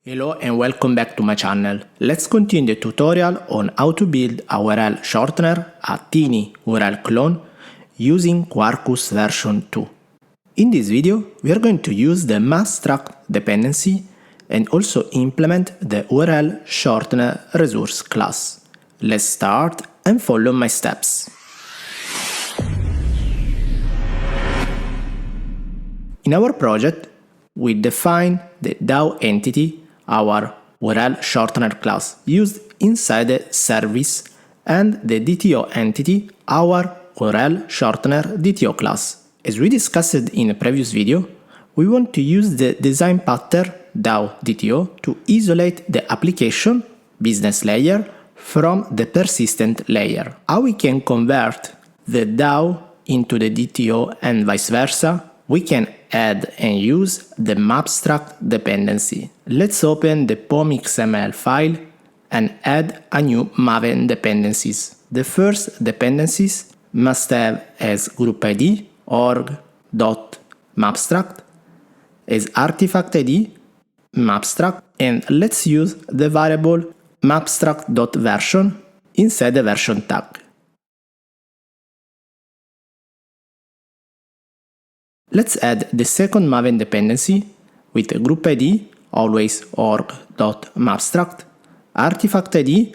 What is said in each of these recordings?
Hello and welcome back to my channel. Let's continue the tutorial on how to build a URL shortener, a TinyURL clone, using Quarkus version 2. In this video, we are going to use the Mapstruct dependency and also implement the UrlShortenerResource class. Let's start and follow my steps. In our project, we define the DAO entity, our UrlShortener class, used inside the service, and the DTO entity, our UrlShortener DTO class. As we discussed in a previous video, we want to use the design pattern DAO-DTO to isolate the application business layer from the persistent layer. How we can convert the DAO into the DTO and vice versa? We can add and use the Mapstruct dependency. Let's open the POM.xml file and add a new Maven dependencies. The first dependencies must have as group ID org.mapstruct, as artifact ID Mapstruct, and let's use the variable mapstruct.version inside the version tag. Let's add the second Maven dependency with group ID, always org.mapstruct, artifact ID,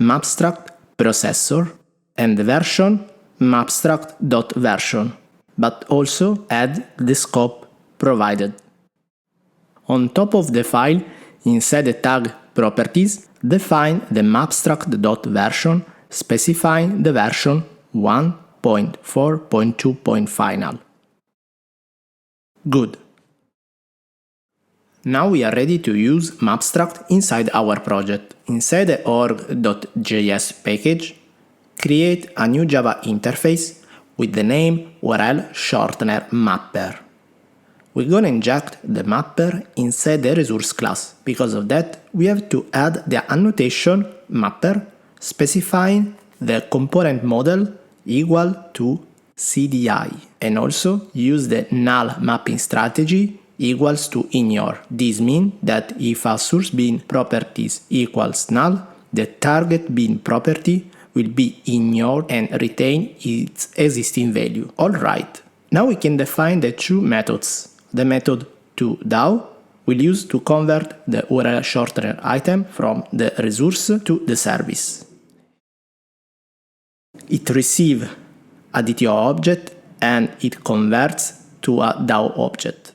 mapstruct processor, and the version mapstruct.version, but also add the scope provided. On top of the file, inside the tag properties, define the mapstruct.version, specifying the version 1.4.2. final. Good. Now we are ready to use Mapstruct inside our project. Inside the org.js package, create a new Java interface with the name UrlShortenerMapper. We're gonna inject the mapper inside the resource class. Because of that, we have to add the annotation mapper, specifying the component model equal to CDI, and also use the null mapping strategy equals to ignore. This means that if a source bin properties equals null, the target bin property will be ignored and retain its existing value. Alright, now we can define the two methods. The method toDAO will use to convert the URL shortener item from the resource to the service. It receives a DTO object and it converts to a DAO object.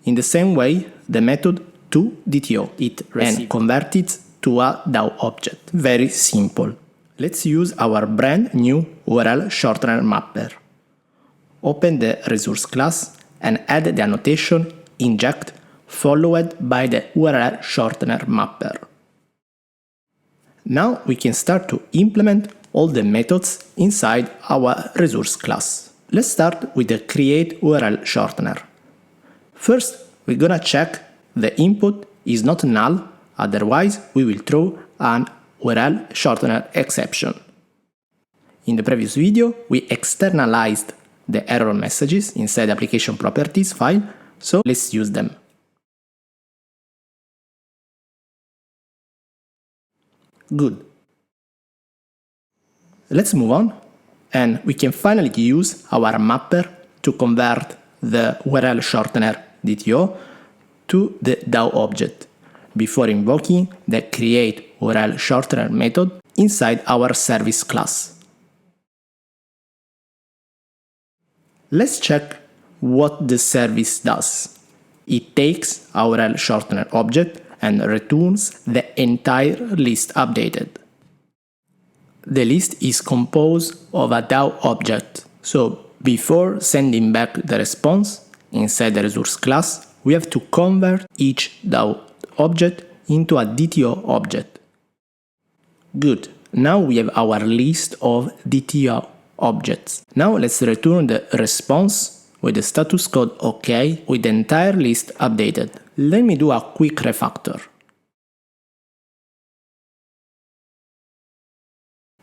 In the same way, the method toDTO it and converts it to a DAO object. Very simple. Let's use our brand new UrlShortenerMapper. Open the resource class and add the annotation inject followed by the UrlShortenerMapper. Now we can start to implement all the methods inside our resource class. Let's start with the create URL shortener. First, we're gonna check the input is not null, otherwise we will throw an URL shortener exception. In the previous video, we externalized the error messages inside the application properties file, so let's use them. Good. Let's move on, and we can finally use our mapper to convert the UrlShortener DTO to the DAO object before invoking the create UrlShortener method inside our service class. Let's check what the service does. It takes our UrlShortener object and returns the entire list updated. The list is composed of a DAO object, so before sending back the response inside the resource class, we have to convert each DAO object into a DTO object. Good, now we have our list of DTO objects. Now let's return the response with the status code OK with the entire list updated. Let me do a quick refactor.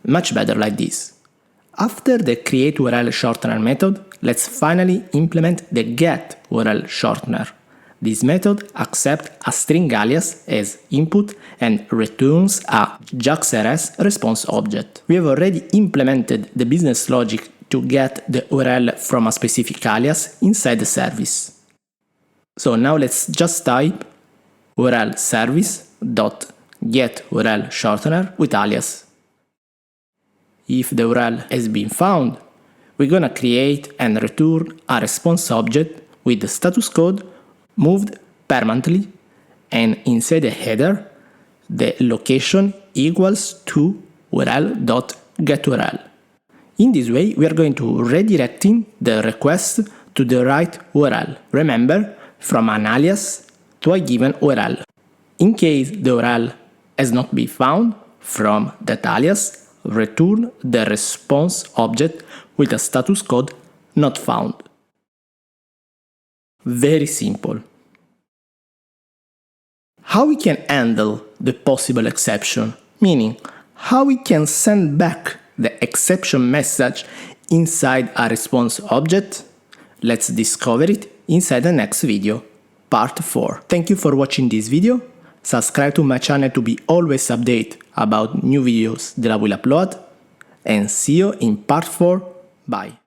Much better like this. After the create URL shortener method, let's finally implement the get URL shortener. This method accepts a string alias as input and returns a JAX-RS response object. We have already implemented the business logic to get the URL from a specific alias inside the service. So now let's just type URL service.get URL shortener with alias. If the URL has been found, we're gonna create and return a response object with the status code moved permanently, and inside the header, the location equals to URL.getURL. In this way, we are going to redirecting the request to the right URL. Remember, from an alias to a given URL. In case the URL has not been found, from that alias, return the response object with a status code not found. Very simple. How we can handle the possible exception, meaning how we can send back the exception message inside a response object? Let's discover it inside the next video, part 4. Thank you for watching this video. Subscribe to my channel to be always updated about new videos that I will upload, and see you in part 4. Bye.